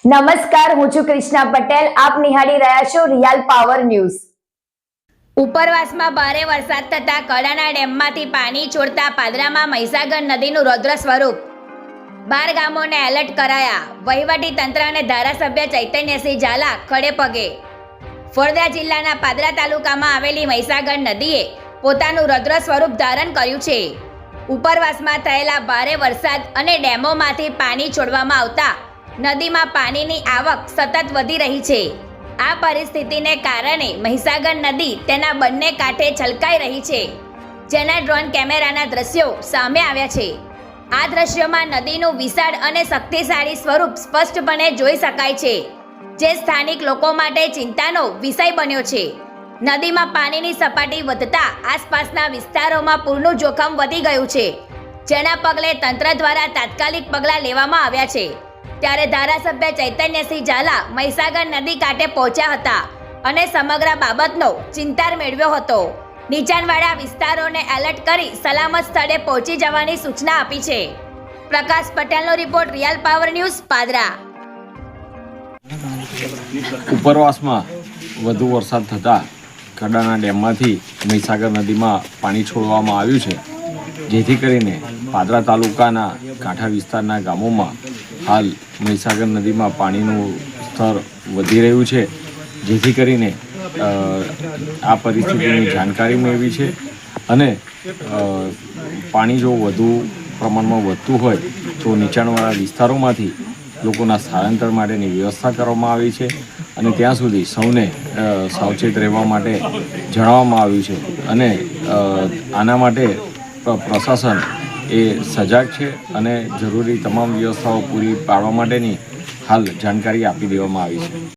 નમસ્કાર, હું છું કૃષ્ણા પટેલ. આપ નિહાળી રહ્યા છો રિયલ પાવર ન્યૂઝ. ઉપરવાસમાં ભારે વરસાદ થતા કડાના ડેમમાંથી પાણી છોડતા પાદરામાં મહીસાગર નદીનું રૌદ્ર સ્વરૂપ. 12 ગામોને એલર્ટ કરાયા. વહીવટી તંત્ર અને ધારાસભ્ય ચૈતન્યસિંહ ઝાલા ખડે પગે. વડોદરા જિલ્લાના પાદરા તાલુકામાં આવેલી મહીસાગર નદીએ પોતાનું રૌદ્ર સ્વરૂપ ધારણ કર્યું છે. ઉપરવાસમાં થયેલા ભારે વરસાદ અને ડેમોમાંથી પાણી છોડવામાં આવતા નદીમાં પાણીની આવક સતત વધી રહી છે. આ પરિસ્થિતિને કારણે મહીસાગર નદી તેના બંને કાંઠે છલકાઈ રહી છે, જેના ડ્રોન કેમેરાના દ્રશ્યો સામે આવ્યા છે. આ દ્રશ્યોમાં નદીનું વિશાળ અને શક્તિશાળી સ્વરૂપ સ્પષ્ટપણે જોઈ શકાય છે, જે સ્થાનિક લોકો માટે ચિંતાનો વિષય બન્યો છે. નદીમાં પાણીની સપાટી વધતા આસપાસના વિસ્તારોમાં પૂરનું જોખમ વધી ગયું છે, જેના પગલે તંત્ર દ્વારા તાત્કાલિક પગલાં લેવામાં આવ્યા છે. ત્યારે ધારાસભ્ય ચૈતન્યસિંહ ઝાલા મહીસાગર નદી કાંઠે પહોંચ્યા હતા અને સમગ્ર બાબતનો ચિંતાર મેળવ્યો હતો. નીચાણવાળા વિસ્તારોને એલર્ટ કરી સલામત સ્થળે પહોંચી જવાની સૂચના આપી છે. પ્રકાશ પટેલનો report, real power news, Padra. ઉપરવાસમાં વધુ વરસાદ થતાં કડાના ડેમમાંથી મહીસાગર નદીમાં પાણી છોડવામાં આવ્યું છે, જેથી કરીને પાદરા તાલુકાના કાંઠા વિસ્તારના ગામોમાં હાલ મહીસાગર નદીમાં પાણીનું સ્તર વધી રહ્યું છે, જેથી કરીને આ પરિસ્થિતિની જાણકારી મેળવી છે અને પાણી જો વધુ પ્રમાણમાં વધતું હોય તો નીચાણવાળા વિસ્તારોમાંથી લોકોના સ્થળાંતર માટેની વ્યવસ્થા કરવામાં આવી છે અને ત્યાં સુધી સૌને સાવચેત રહેવા માટે જણાવવામાં આવ્યું છે અને આના માટે પ્રશાસન એ સજાગ છે અને જરૂરી તમામ વ્યવસ્થાઓ પૂરી પાડવા માટેની હાલ જાણકારી આપી દેવામાં આવી છે.